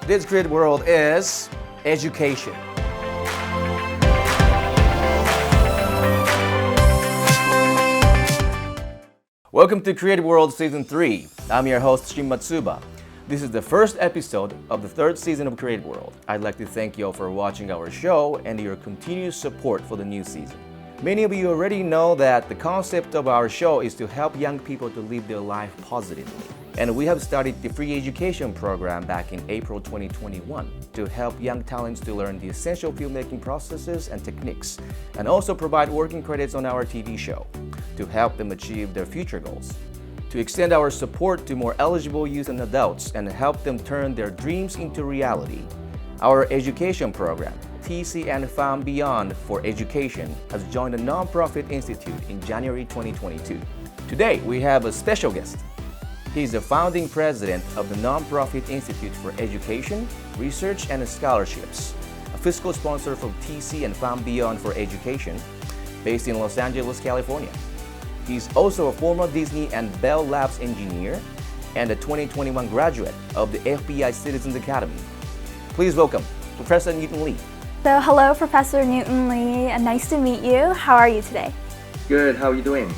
This great world is education. Welcome to Creative World Season 3. I'm your host, Shin Matsuba. This is the first episode of the third season of Creative World. I'd like to thank you all for watching our show and your continued support for the new season. Many of you already know that the concept of our show is to help young people to live their life positively. And we have started the free education program back in April 2021 to help young talents to learn the essential filmmaking processes and techniques, and also provide working credits on our TV show to help them achieve their future goals. To extend our support to more eligible youth and adults and help them turn their dreams into reality, our education program, TC and Found Beyond for Education, has joined a nonprofit institute in January 2022. Today, we have a special guest. He is the founding president of the Nonprofit Institute for Education, Research, and Scholarships, a fiscal sponsor for TC and Found Beyond for Education, based in Los Angeles, California. He's also a former Disney and Bell Labs engineer and a 2021 graduate of the FBI Citizens Academy. Please welcome Professor Newton Lee. So hello, Professor Newton Lee, and nice to meet you. How are you today? Good, how are you doing?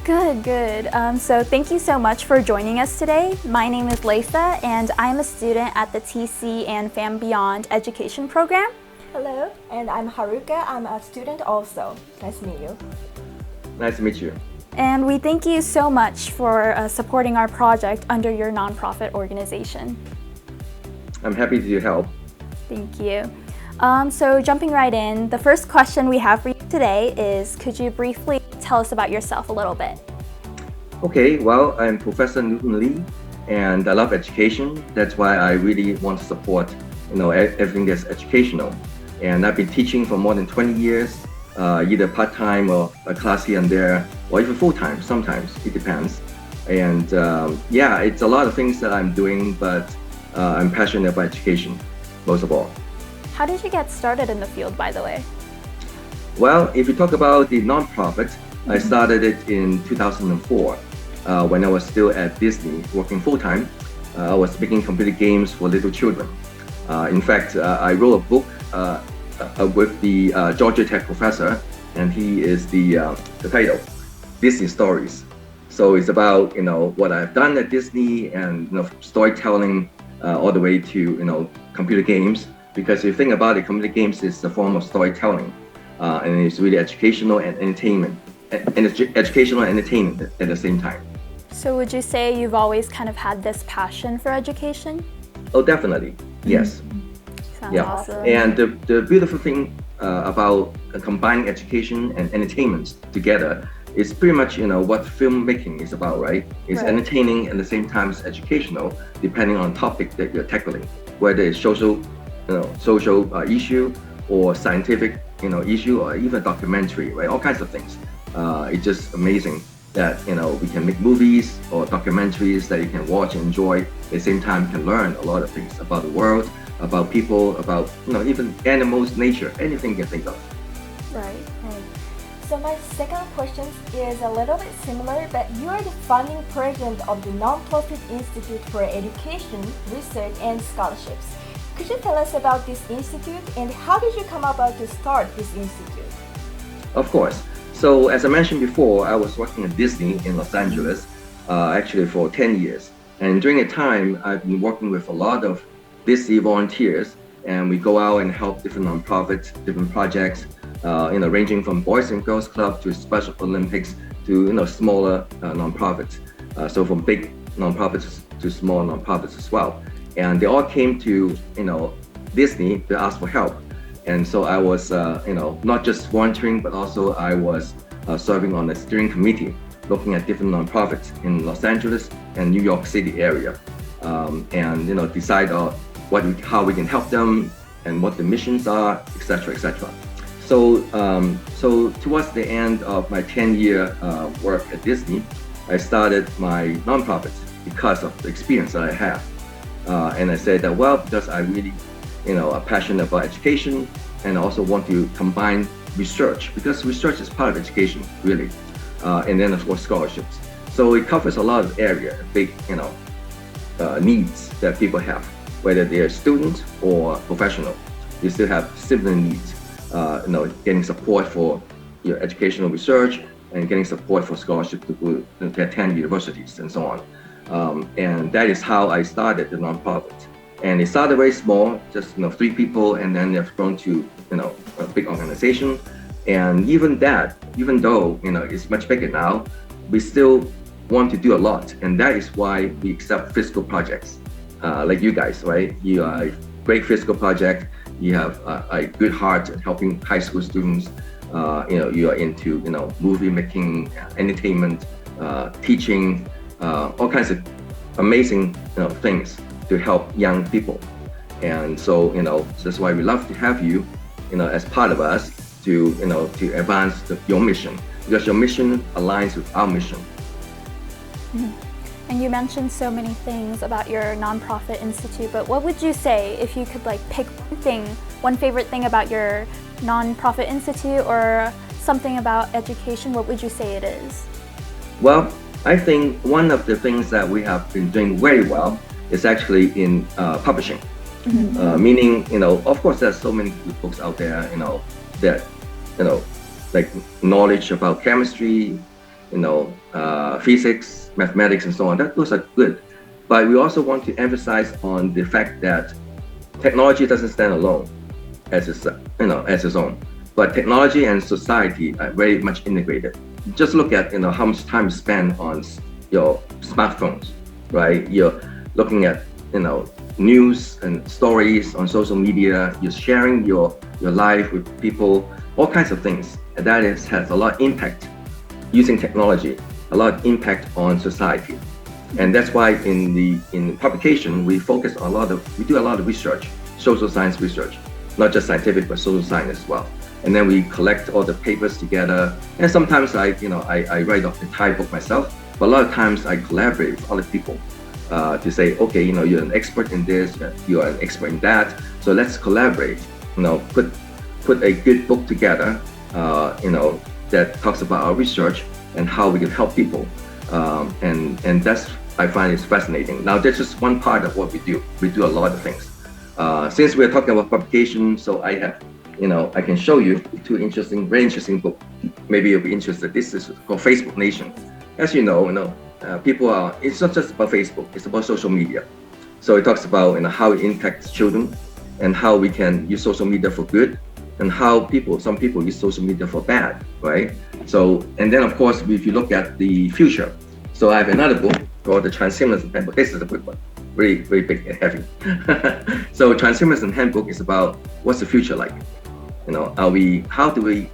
Good. So thank you so much for joining us today. My name is Lisa, and I'm a student at the TC and Fam Beyond Education Program. Hello, and I'm Haruka. I'm a student also. Nice to meet you. Nice to meet you. And we thank you so much for supporting our project under your nonprofit organization. I'm happy to help. Thank you. So jumping right in, the first question we have for you today is, could you briefly tell us about yourself a little bit? Okay, well, I'm Professor Newton Lee, and I love education. That's why I really want to support, everything that's educational. And I've been teaching for more than 20 years, either part-time or a class here and there, or even full-time sometimes, it depends. And it's a lot of things that I'm doing, but I'm passionate about education, most of all. How did you get started in the field, by the way? Well, if you talk about the nonprofit, I started it in 2004 when I was still at Disney working full-time. I was making computer games for little children. In fact, I wrote a book with the Georgia Tech professor, and he is the title, Disney Stories. So it's about what I've done at Disney and storytelling all the way to computer games. Because if you think about it, computer games is a form of storytelling, and it's really educational and entertainment, and it's educational and entertainment at the same time. So would you say you've always kind of had this passion for education? Oh, definitely, yes. Sounds awesome. And the beautiful thing about combining education and entertainment together is pretty much what filmmaking is about, right? It's Right. entertaining and at the same time it's educational, depending on the topic that you're tackling, whether it's social issue or scientific issue, or even documentary, right? All kinds of things. It's just amazing that we can make movies or documentaries that you can watch and enjoy. At the same time, you can learn a lot of things about the world, about people, about even animals, nature, anything you can think of. Right. So my second question is a little bit similar, but you are the founding president of the Nonprofit Institute for Education, Research, and Scholarships. Could you tell us about this institute and how did you come about to start this institute? Of course. So as I mentioned before, I was working at Disney in Los Angeles, actually for 10 years. And during the time, I've been working with a lot of Disney volunteers, and we go out and help different nonprofits, different projects, ranging from Boys and Girls Club to Special Olympics to smaller nonprofits. So from big nonprofits to small nonprofits as well. And they all came to Disney to ask for help. And so I was not just volunteering, but also I was serving on the steering committee, looking at different nonprofits in Los Angeles and New York City area, and decide how we can help them and what the missions are, etc., etc. So towards the end of my 10-year work at Disney, I started my nonprofit because of the experience that I have. And I said that, because I really, are passionate about education and also want to combine research, because research is part of education, really. And then of course scholarships. So it covers a lot of area, big, needs that people have. whether they're student or professional. You still have similar needs, getting support for your educational research and getting support for scholarships to attend universities and so on. And that is how I started the nonprofit. And it started very small, just 3 people, and then they've grown to a big organization. And even though it's much bigger now, we still want to do a lot, and that is why we accept physical projects like you guys, right? You are a great physical project. You have a good heart at helping high school students. You are into movie making, entertainment, teaching, all kinds of amazing things to help young people. And so that's why we love to have you as part of us to advance your mission, because your mission aligns with our mission. And you mentioned so many things about your nonprofit institute, but what would you say if you could pick one favorite thing about your nonprofit institute or something about education? What would you say it is? Well, I think one of the things that we have been doing very well is actually in publishing. Meaning, of course, there's so many good books out there, that, like knowledge about chemistry, physics, mathematics, and so on. Those are good. But we also want to emphasize on the fact that technology doesn't stand alone as its own. But technology and society are very much integrated. Just look at how much time you spend on your smartphones, right? You're looking at news and stories on social media. You're sharing your life with people, all kinds of things, and that has a lot of impact. Using technology, a lot of impact on society, and that's why in publication we do a lot of research, social science research, not just scientific but social science as well. And then we collect all the papers together. And sometimes I write the entire book myself, but a lot of times I collaborate with other people to say, okay, you're an expert in this, you are an expert in that, so let's collaborate. Put a good book together. That talks about our research and how we can help people, and that's, I find it's fascinating. Now, that's just one part of what we do. We do a lot of things. Since we're talking about publication, so I have, I can show you 2 very interesting books. Maybe you'll be interested. This is called Facebook Nation. As you know, it's not just about Facebook, it's about social media. So it talks about how it impacts children and how we can use social media for good, and how some people use social media for bad, right? So, and then of course, if you look at the future, so I have another book called The Transhumanism Handbook. This is a good one, very, very big and heavy. So Transhumanism Handbook is about what's the future like? How do we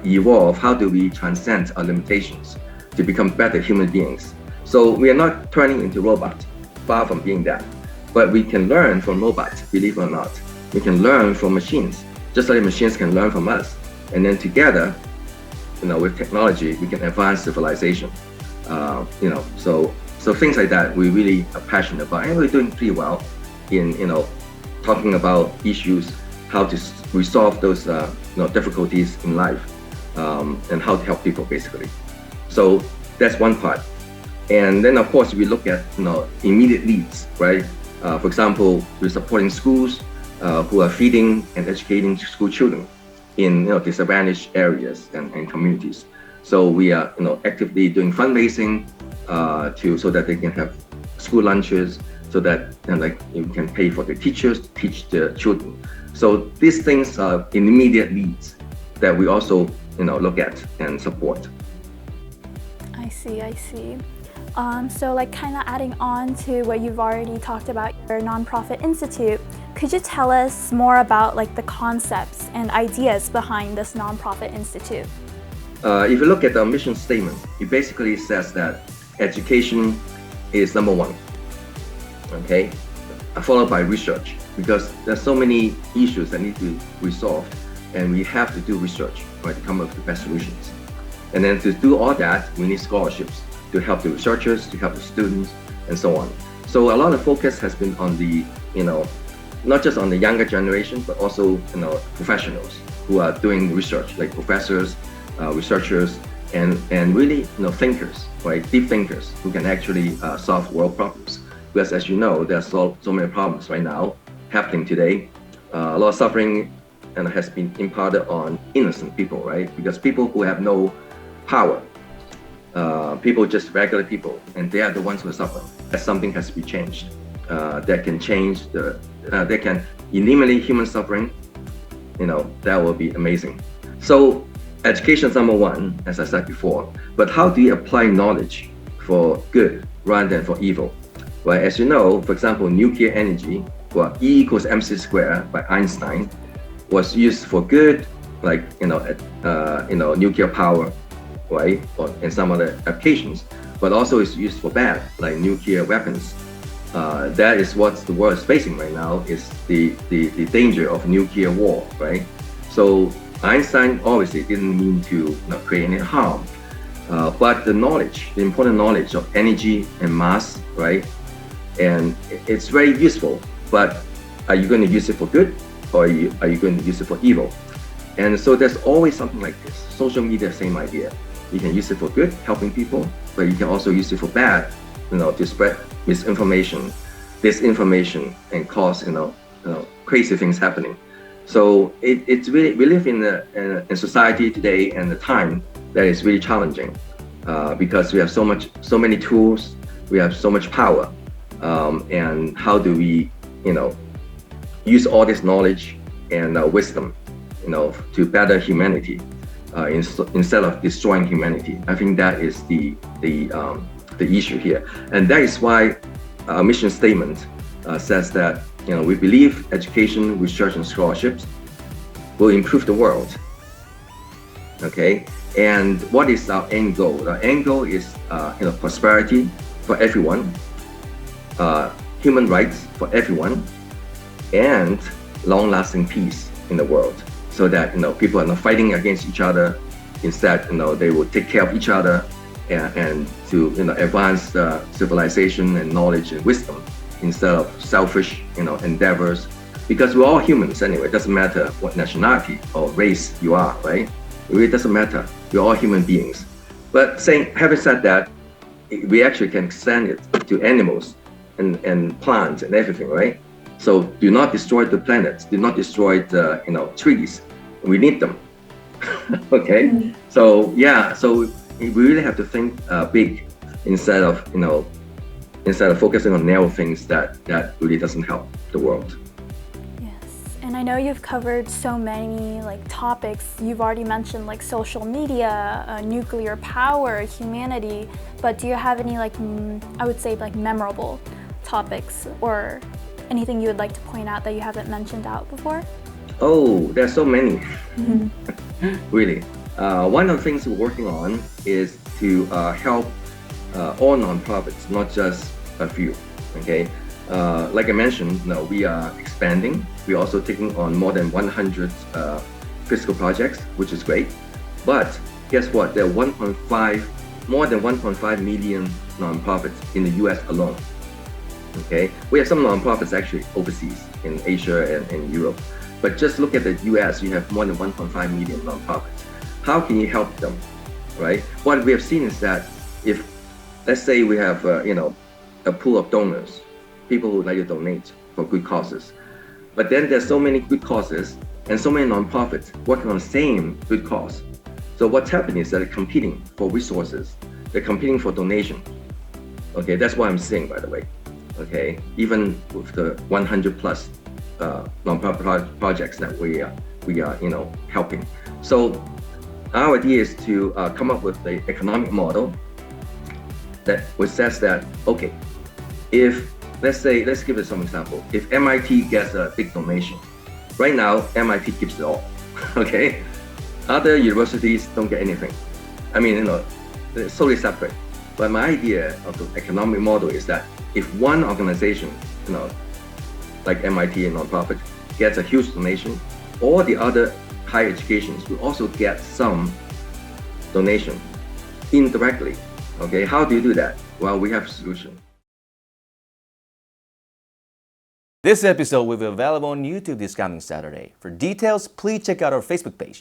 evolve? How do we transcend our limitations to become better human beings? So we are not turning into robots, far from being that, but we can learn from robots, believe it or not. We can learn from machines, just like machines can learn from us. And then together, with technology, we can advance civilization. So things like that we really are passionate about, and we're doing pretty well in talking about issues, how to resolve those difficulties in life, and how to help people basically. So that's one part. And then of course we look at immediate needs, right? For example, we're supporting schools who are feeding and educating school children in disadvantaged areas and communities. So we are actively doing fundraising so that they can have school lunches, so that you can pay for the teachers to teach the children. So these things are immediate needs that we also look at and support. I see. So kind of adding on to what you've already talked about, your nonprofit institute, could you tell us more about the concepts and ideas behind this nonprofit institute? If you look at our mission statement, it basically says that education is number 1, okay, followed by research, because there's so many issues that need to be resolved, and we have to do research, right, to come up with the best solutions. And then to do all that, we need scholarships to help the researchers, to help the students, and so on. So a lot of focus has been on the, not just on the younger generation, but also, professionals who are doing research, like professors, researchers, and really, thinkers, right, deep thinkers who can actually solve world problems. because as you know, there's so many problems right now happening today. A lot of suffering and has been imparted on innocent people, right? Because people who have no power, people just regular people, and they are the ones who are suffering. That something has to be changed. That can change that can eliminate human suffering. That will be amazing. So education is number one, as I said before. But how do you apply knowledge for good rather than for evil? Well, as you know, for example, nuclear energy, well, E equals mc squared by Einstein, was used for good, like nuclear power, right, and some other applications, but also it's used for bad, like nuclear weapons. That is what the world is facing right now, is the danger of nuclear war, right? So Einstein obviously didn't mean to create any harm, but the important knowledge of energy and mass, right? And it's very useful, but are you going to use it for good, or are you going to use it for evil? And so there's always something like this. Social media, same idea. You can use it for good, helping people, but you can also use it for bad, to spread misinformation, disinformation, and cause crazy things happening. So it's really, we live in a society today and a time that is really challenging, because we have so many tools, we have so much power, and how do we use all this knowledge and wisdom to better humanity, instead of destroying humanity. I think that is the issue here, and that is why our mission statement says that we believe education, research, and scholarships will improve the world. Okay, and what is our end goal? Our end goal is prosperity for everyone, human rights for everyone, and long-lasting peace in the world, so that people are not fighting against each other. Instead, they will take care of each other, and to advance civilization and knowledge and wisdom, instead of selfish endeavors. Because we're all humans anyway. It doesn't matter what nationality or race you are, right? It really doesn't matter. We're all human beings. But having said that, we actually can extend it to animals and plants and everything, right? So do not destroy the planet. Do not destroy the trees. We need them. Okay. Mm-hmm. So yeah. So we really have to think big, instead of focusing on narrow things that really doesn't help the world. Yes, and I know you've covered so many topics. You've already mentioned social media, nuclear power, humanity. But do you have any I would say memorable topics, or anything you would like to point out that you haven't mentioned out before? Oh, there's so many. Mm-hmm. Really. One of the things we're working on is to help all nonprofits, not just a few. Okay. Like I mentioned, we are expanding. We're also taking on more than 100 physical projects, which is great. But guess what? There are more than 1.5 million nonprofits in the US alone. Okay, we have some nonprofits actually overseas in Asia and in Europe, but just look at the US, you have more than 1.5 million nonprofits. How can you help them, right? What we have seen is that if, let's say we have a pool of donors, people who would like to donate for good causes, but then there's so many good causes and so many nonprofits working on the same good cause. So what's happening is that they're competing for resources, they're competing for donation. Okay, that's what I'm saying, by the way. Okay, even with the 100 plus nonprofit projects that we are helping. So our idea is to come up with the economic model that says that, okay, if let's give it some example. If MIT gets a big donation, right now MIT keeps it all. Okay, other universities don't get anything. I mean, it's totally separate. But my idea of the economic model is that if one organization, like MIT and nonprofit, gets a huge donation, all the other higher educations will also get some donation indirectly. Okay, how do you do that? Well, we have a solution. This episode will be available on YouTube this coming Saturday. For details, please check out our Facebook page.